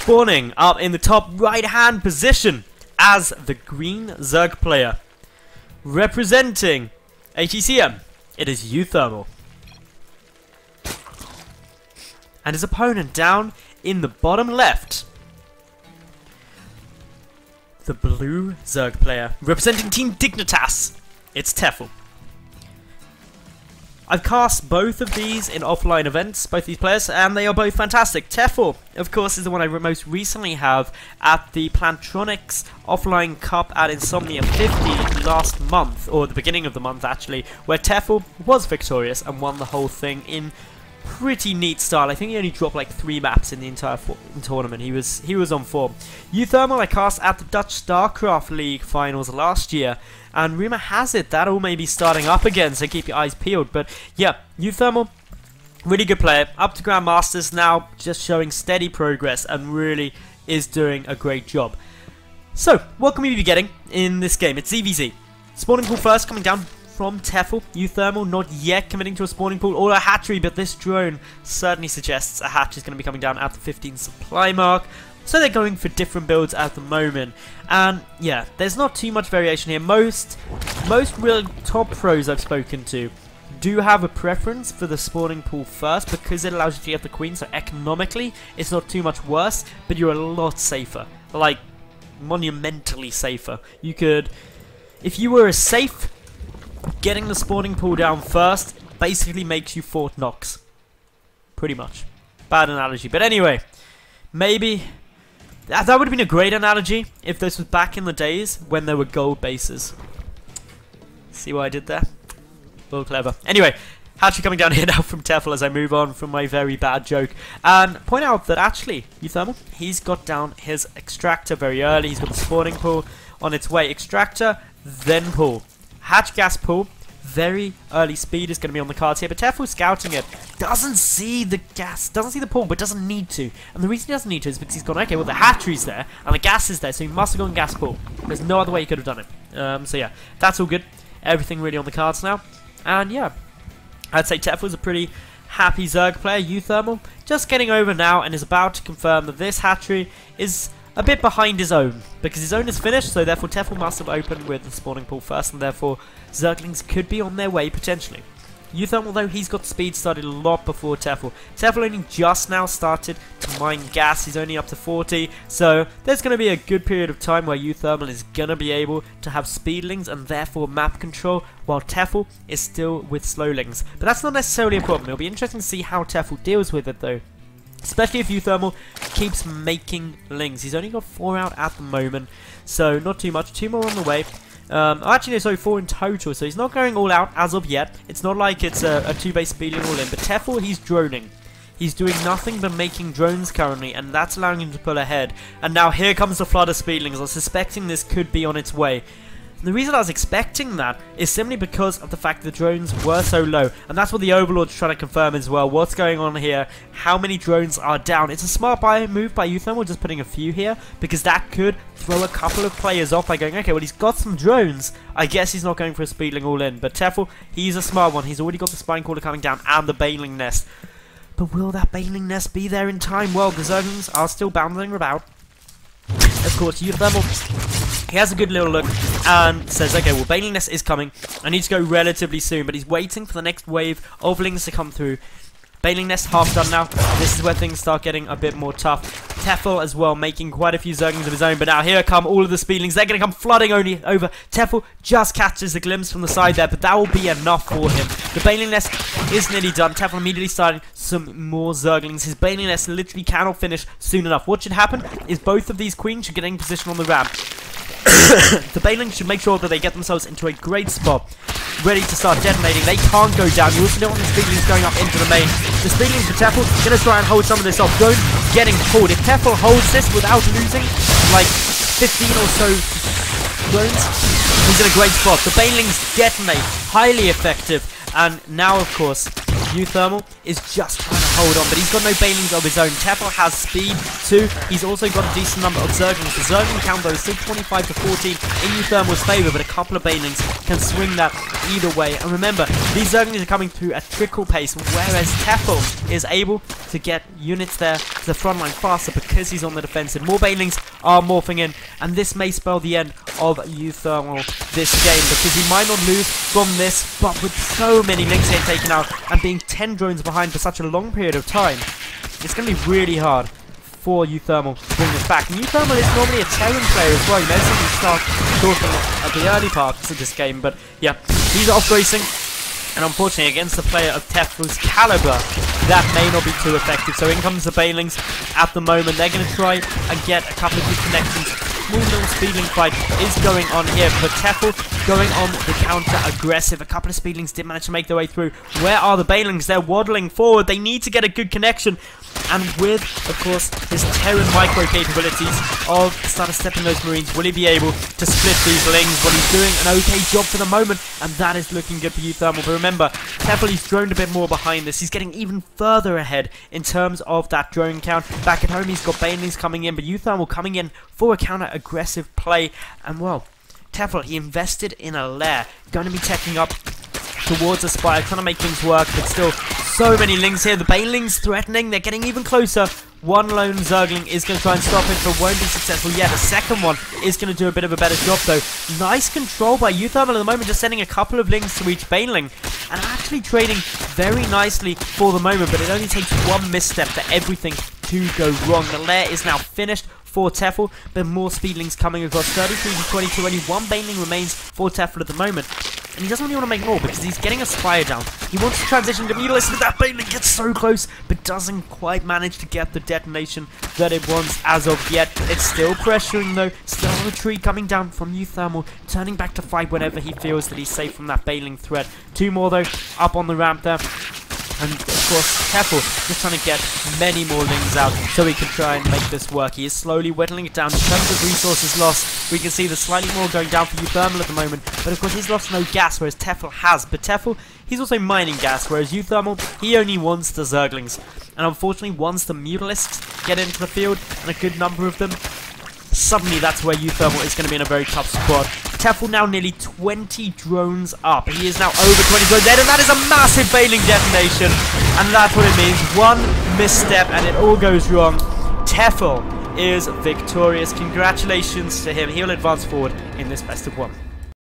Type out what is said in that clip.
spawning up in the top right hand position as the green Zerg player. Representing ATCM, it is uThermal. And his opponent down in the bottom left, the blue Zerg player. Representing Team Dignitas, it's Tefel. I've cast both of these in offline events, both these players, and they are both fantastic. Tefel, of course, is the one I most recently have at the Plantonics Offline Cup at Insomnia 50 last month, or the beginning of the month actually, where Tefel was victorious and won the whole thing in pretty neat style. I think he only dropped like 3 maps in the entire tournament. He was on form. uThermal I cast at the Dutch StarCraft League finals last year, and rumour has it that all may be starting up again, so keep your eyes peeled. But yeah, uThermal, really good player, up to Grandmasters now, just showing steady progress and really is doing a great job. So, what can we be getting in this game? It's ZvZ. Spawning pool first, coming down from Tefel. uThermal not yet committing to a spawning pool or a hatchery, but this drone certainly suggests a hatch is going to be coming down at the 15 supply mark. So they're going for different builds at the moment. And yeah, there's not too much variation here. Most real top pros I've spoken to do have a preference for the spawning pool first because it allows you to get the queen, so economically it's not too much worse, but you're a lot safer. Like, monumentally safer. You could, if you were a safe, getting the spawning pool down first basically makes you Fort Knox. Pretty much. Bad analogy. But anyway, maybe that would have been a great analogy if this was back in the days when there were gold bases. See what I did there? A little clever. Anyway, hatchery coming down here now from Tefel as I move on from my very bad joke. And point out that actually, uThermal, he's got down his extractor very early. He's got the spawning pool on its way. Extractor, then pool. Hatch gas pool, very early speed is going to be on the cards here, but Tefel scouting it, doesn't see the gas, doesn't see the pool, but doesn't need to. And the reason he doesn't need to is because he's gone, okay, well the hatchery's there, and the gas is there, so he must have gone gas pool. There's no other way he could have done it. So yeah, that's all good. Everything really on the cards now. And yeah, I'd say Tefel's a pretty happy Zerg player. uThermal just getting over now and is about to confirm that this hatchery is a bit behind his own, because his own is finished, so therefore Tefel must have opened with the spawning pool first, and therefore Zerglings could be on their way potentially. uThermal, though, he's got speed started a lot before Tefel. Tefel only just now started to mine gas, he's only up to 40, so there's going to be a good period of time where uThermal is going to be able to have speedlings and therefore map control, while Tefel is still with slowlings. But that's not necessarily a problem. It'll be interesting to see how Tefel deals with it, though. Especially if uThermal keeps making lings. He's only got 4 out at the moment, so not too much. 2 more on the way. Actually, no, sorry, 4 in total, so he's not going all out as of yet. It's not like it's a 2-base speedling all in, but Tefel, he's droning. He's doing nothing but making drones currently, and that's allowing him to pull ahead. And now here comes the flood of speedlings. I'm suspecting this could be on its way. The reason I was expecting that is simply because of the fact the drones were so low, and that's what the Overlord's trying to confirm as well. What's going on here? How many drones are down? It's a smart move by uThermal, just putting a few here, because that could throw a couple of players off by going, okay, well, he's got some drones. I guess he's not going for a speedling all in. But Tefel, he's a smart one. He's already got the Spine Caller coming down and the Baneling Nest. But will that Baneling Nest be there in time? Well, the Zerglings are still bounding about. Of course, uThermal, he has a good little look and says, okay, well, Baneling Nest is coming. I need to go relatively soon, but he's waiting for the next wave of lings to come through. Baneling Nest half done now. This is where things start getting a bit more tough. Tefel as well, making quite a few Zerglings of his own, but now here come all of the speedlings. They're going to come flooding only over. Tefel just catches a glimpse from the side there, but that will be enough for him. The Baneling Nest is nearly done. Tefel immediately starting some more Zerglings. His Baneling Nest literally cannot finish soon enough. What should happen is both of these queens should get in position on the ramp. The Banelings should make sure that they get themselves into a great spot, ready to start detonating. They can't go down. You also don't want the Speedlings going up into the main. The Speedlings for Tefel going to try and hold some of this off. Drone getting pulled. If Tefel holds this without losing like 15 or so drones, he's in a great spot. The Banelings detonate. Highly effective. And now, of course, uThermal is just trying to hold on, but he's got no banelings of his own. Tefel has speed too. He's also got a decent number of zerglings. The zergling count though is still 25 to 14 in uThermal's favour, but a couple of banelings can swing that either way. And remember, these zerglings are coming through at trickle pace, whereas Tefel is able to get units there to the front line faster because he's on the defensive. More banelings are morphing in, and this may spell the end of uThermal this game, because he might not lose from this, but with so many links getting taken out and being 10 drones behind for such a long period of time, it's going to be really hard for uThermal to bring this back. And uThermal is normally a Terran player as well. You know, something we start talking at the early parts of this game, but yeah, he's off racing. And unfortunately, against the player of Tefel's caliber, that may not be too effective. So in comes the banelings at the moment. They're going to try and get a couple of good connections. Small little speedling fight is going on here, but Tefel going on the counter-aggressive. A couple of speedlings did manage to make their way through. Where are the banelings? They're waddling forward. They need to get a good connection. And with, of course, his Terran micro capabilities of starting stepping those Marines, will he be able to split these lings? Well, he's doing an okay job for the moment, and that is looking good for uThermal. But remember, Tefel, he's droned a bit more behind this. He's getting even further ahead in terms of that drone count. Back at home, he's got banelings coming in, but uThermal coming in for a counter-aggressive play. And, well, Tefel, he invested in a lair, going to be teching up towards a spire, trying to make things work, but still so many lings here. The banelings threatening, they're getting even closer. One lone zergling is going to try and stop it, but won't be successful yet. The second one is going to do a bit of a better job though. Nice control by uThermal at the moment, just sending a couple of lings to each baneling, and actually trading very nicely for the moment, but it only takes one misstep for everything to go wrong. The lair is now finished for Tefel, but more speedlings coming across. 33 to 22, only one baneling remains for Tefel at the moment. And he doesn't really want to make more because he's getting a spire down. He wants to transition to Madals, but that baneling gets so close, but doesn't quite manage to get the detonation that it wants as of yet. It's still pressuring though, still a retreat coming down from uThermal, turning back to fight whenever he feels that he's safe from that baneling threat. Two more though, up on the ramp there. And of course, Tefel just trying to get many more lings out so he can try and make this work. He is slowly whittling it down. In terms of resources lost, we can see there's slightly more going down for uThermal at the moment. But of course, he's lost no gas, whereas Tefel has. But Tefel, he's also mining gas, whereas uThermal, he only wants the zerglings. And unfortunately, once the Mutalisks get into the field, and a good number of them, suddenly that's where uThermal is going to be in a very tough spot. Tefel now nearly 20 drones up. He is now over 20 drones dead, and that is a massive baneling detonation. And that's what it means. One misstep and it all goes wrong. Tefel is victorious. Congratulations to him. He'll advance forward in this best of one.